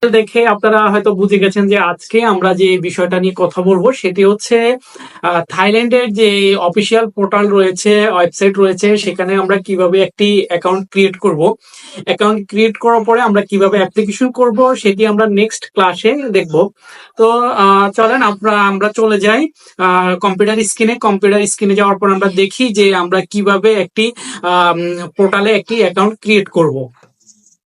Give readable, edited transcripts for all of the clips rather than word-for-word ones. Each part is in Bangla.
দেখে আপনারা হয়তো বুঝে গেছেন যে আজকে আমরা যে বিষয়টা নিয়ে কথা বলবো সেটি হচ্ছে থাইল্যান্ডের যে অফিসিয়াল পোর্টাল রয়েছে, ওয়েবসাইট রয়েছে, সেখানে আমরা কিভাবে একটি অ্যাকাউন্ট ক্রিয়েট করব। অ্যাকাউন্ট ক্রিয়েট করার পরে আমরা কিভাবে অ্যাপ্লিকেশন করব সেটি আমরা নেক্সট ক্লাসে দেখব। তো চলেন আমরা চলে যাই কম্পিউটার স্ক্রিনে যাওয়ার পর আমরা দেখি যে আমরা কিভাবে একটি পোর্টালে একটি অ্যাকাউন্ট ক্রিয়েট করব।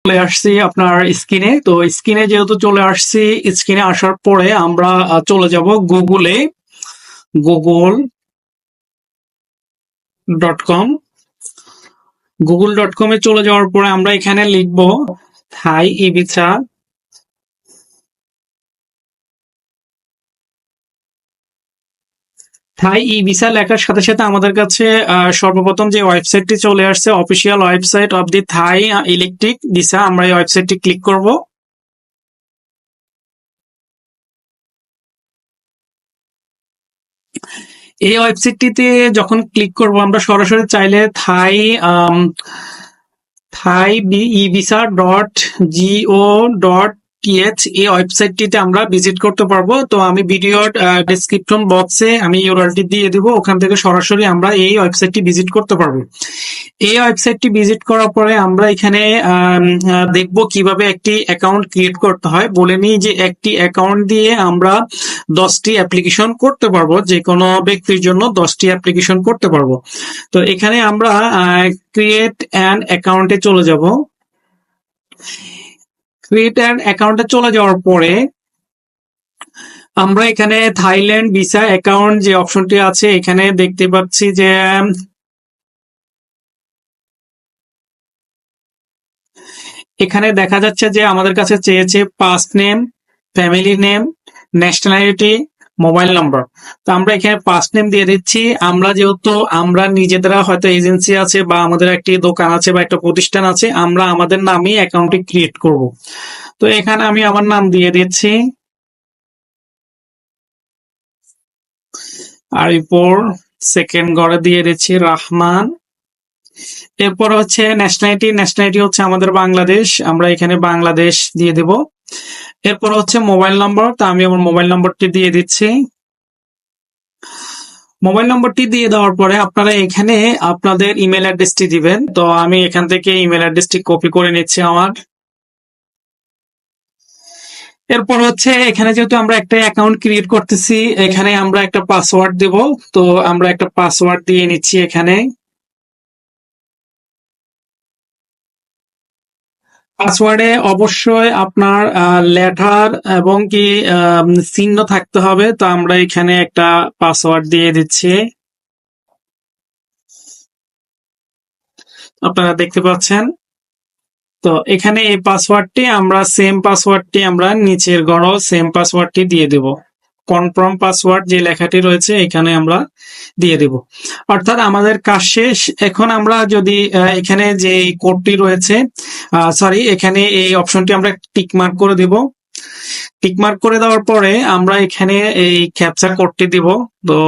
চলে আসছি আপনার স্ক্রিনে। তো স্ক্রিনে যেহেতু চলে আসছি, স্ক্রিনে আসার পরে আমরা চলে যাব গুগল.com। গুগল.com-এ চলে যাওয়ার পরে আমরা এখানে লিখব থাই ইবিসা। থাই ই ভিসা লেখার সাথে সাথে আমাদের কাছে সর্বপ্রথম যে ওয়েবসাইটটি চলে আসছে, official website of the Thai electric visa, আমরা এই ওয়েবসাইটটি ক্লিক করব। এই ওয়েবসাইটটিতে যখন ক্লিক করব আমরা সরাসরি চাইলে থাই ই ভিসা .go.th এই ওয়েবসাইটটিতে আমরা ভিজিট করতে পারবো। তো আমি ভিডিওর ডেসক্রিপশন বক্সে আমি ইউআরএলটি দিয়ে দিব, ওখান থেকে সরাসরি আমরা এই ওয়েবসাইটটি ভিজিট করতে পারবো। এই ওয়েবসাইটটি ভিজিট করার পরে আমরা এখানে দেখব কিভাবে একটি অ্যাকাউন্ট ক্রিয়েট করতে হয়। বলে নিই যে একটি অ্যাকাউন্ট দিয়ে আমরা 10টি অ্যাপ্লিকেশন করতে পারবো, যে কোনো ব্যক্তির জন্য 10টি অ্যাপ্লিকেশন করতে পারবো। তো এখানে আমরা ক্রিয়েট অ্যান অ্যাকাউন্টে চলে যাব। ক্রিয়েট অ্যান অ্যাকাউন্টে চলে যাওয়ার পরে আমরা এখানে থাইল্যান্ড ভিসা অ্যাকাউন্ট যে অপশনটি আছে এখানে দেখতে পাচ্ছি যে এখানে দেখা যাচ্ছে যে আমাদের কাছে চেয়েছে first name, family name, nationality, mobile number. তো আমরা এখানে ফার্স্ট নেম দিয়ে দিচ্ছি। আমরা যেহেতু আমরা নিজেরা হয়তো এজেন্সি আছে বা আমাদের একটি দোকান আছে বা একটা প্রতিষ্ঠান আছে, আমরা আমাদের নামেই অ্যাকাউন্টটি ক্রিয়েট করব। তো এখানে আমি আমার নাম দিয়ে দিচ্ছি, আরিপুর। সেকেন্ড ঘরে দিয়ে দিচ্ছি রহমান। এরপর হচ্ছে ন্যাশনালিটি হচ্ছে আমাদের বাংলাদেশ, আমরা এখানে বাংলাদেশ দিয়ে দেব। এরপর হচ্ছে মোবাইল নম্বর, তা আমি আমার মোবাইল নম্বরটি দিয়ে দিচ্ছি। মোবাইল নম্বরটি দিয়ে দেওয়ার পরে আপনারা এখানে আপনাদের ইমেল অ্যাড্রেসটি দিবেন। তো আমি এখান থেকে ইমেল অ্যাড্রেসটি কপি করে নিচ্ছি আমার। এরপর হচ্ছে এখানে যেহেতু আমরা একটা অ্যাকাউন্ট ক্রিয়েট করতেছি, এখানে আমরা একটা পাসওয়ার্ড দেব। তো আমরা একটা পাসওয়ার্ড দিয়ে নিচ্ছি এখানে। পাসওয়ার্ডে অবশ্যই আপনার লেটার এবং কি চিহ্ন থাকতে হবে। তো আমরা এখানে একটা পাসওয়ার্ড দিয়ে দিচ্ছি, আপনারা দেখতে পাচ্ছেন। তো এখানে এই পাসওয়ার্ডটি আমরা নিচের ঘরও সেম পাসওয়ার্ডটি দিয়ে দেব। কনফার্ম পাসওয়ার্ড যে লেখাটি রয়েছে এখানে আমরা দিয়ে দেব। অর্থাৎ আমাদের কাজ শেষ। এখন আমরা যদি এখানে যে কোডটি রয়েছে, সরি, এখানে এই অপশনটি আমরা টিক মার্ক করে দেব। টিক মার্ক করে দেওয়ার পরে আমরা এখানে এই ক্যাপচার কোডটি দিব। তো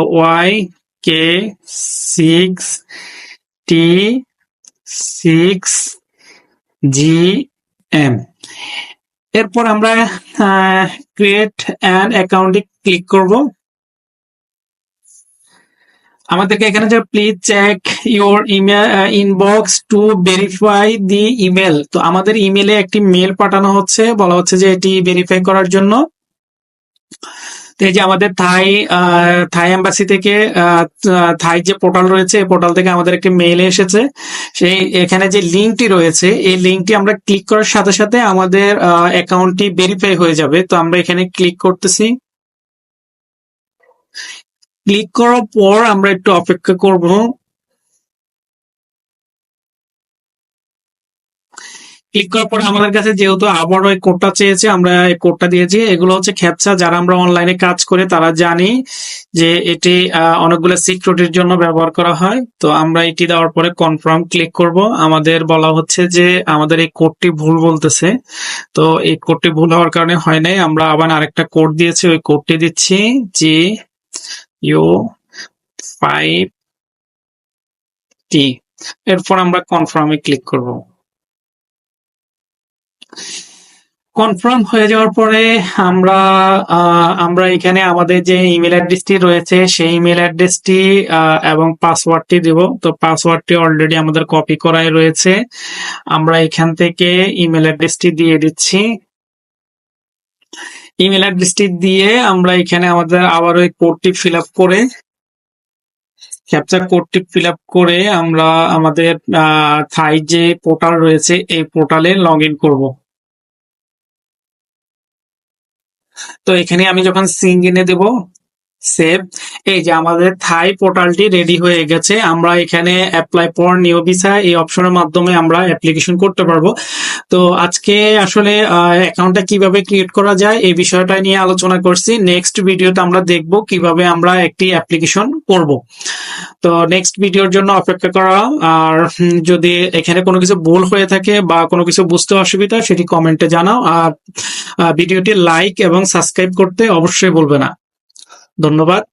YK6T6GM। এরপর আমরা ক্রিয়েট অ্যান অ্যাকাউন্টে ক্লিক করব। আমাদেরকে এখানে যে please check your email inbox to verify the email, তো আমাদের ইমেলে একটি মেল পাঠানো হচ্ছে, বলা হচ্ছে যে এটি ভেরিফাই করার জন্য। তো এই যে আমাদের থাই এম্বাসি থেকে থাই যে পোর্টাল রয়েছে এই পোর্টাল থেকে আমাদের একটি মেইল এসেছে। সেই এখানে যে লিঙ্কটি রয়েছে এই লিঙ্কটি আমরা ক্লিক করার সাথে সাথে আমাদের অ্যাকাউন্টটি ভেরিফাই হয়ে যাবে। তো আমরা এখানে ক্লিক করতেছি। ক্লিক করার পর আমরা একটু অপেক্ষা করব। ক্লিক করার পর আমাদের কাছে যেহেতু আবার ওই কোডটা চেয়েছে, আমরা এই কোডটা দিয়েছি। এগুলো হচ্ছে ক্যাপচা, যারা আমরা অনলাইনে কাজ করে তারা জানি যে এটি অনেকগুলো সিকিউরিটির জন্য ব্যবহার করা হয়। তো আমরা এটি দেওয়ার পরে কনফার্ম ক্লিক করব। আমাদের বলা হচ্ছে যে আমাদের এই কোডটি ভুল বলতেছে। তো এই কোডটি ভুল হওয়ার কারণে হয় নাই, আমরা আবার আরেকটা কোড দিয়েছি, ওই কোডটি দিচ্ছি GU5T। এরপর আমরা কনফার্মে ক্লিক করব। কনফার্ম হয়ে যাওয়ার পরে আমরা আমরা এখানে আমাদের যে ইমেল অ্যাড্রেসটি রয়েছে সেই ইমেল অ্যাড্রেসটি এবং পাসওয়ার্ডটি দেব। তো পাসওয়ার্ডটি অলরেডি আমাদের কপি করাই রয়েছে। আমরা এখান থেকে ইমেল অ্যাড্রেসটি দিয়ে দিচ্ছি। ইমেল অ্যাড্রেসটি দিয়ে আমরা এখানে আমাদের আবার ওই কোডটি ফিল আপ করে ক্যাপচা কোডটি ফিল আপ করে আমরা আমাদের থাই যে পোর্টাল রয়েছে এই পোর্টালে লগ ইন করবো। তো এখানে আমি যখন সিঙ্ক ইনে দেব সেভ, এই যে আমাদের থাই পোর্টালটি রেডি হয়ে গেছে। আমরা এখানে অ্যাপ্লাই ফর নিউ ভিসা এই অপশনের মাধ্যমে আমরা অ্যাপ্লিকেশন করতে পারবো। তো আজকে আসলে অ্যাকাউন্টটা কিভাবে ক্রিয়েট করা যায় এই বিষয়টা নিয়ে আলোচনা করছি। নেক্সট ভিডিওতে আমরা দেখব কিভাবে আমরা একটি অ্যাপ্লিকেশন করব। তো নেক্সট ভিডিওর জন্য অপেক্ষা করা। আর যদি এখানে কোনো কিছু ভুল হয়ে থাকে বা কোনো কিছু বুঝতে অসুবিধা সেটি কমেন্টে জানাও। আর ভিডিওটি লাইক এবং সাবস্ক্রাইব করতে অবশ্যই বলবে না। ধন্যবাদ।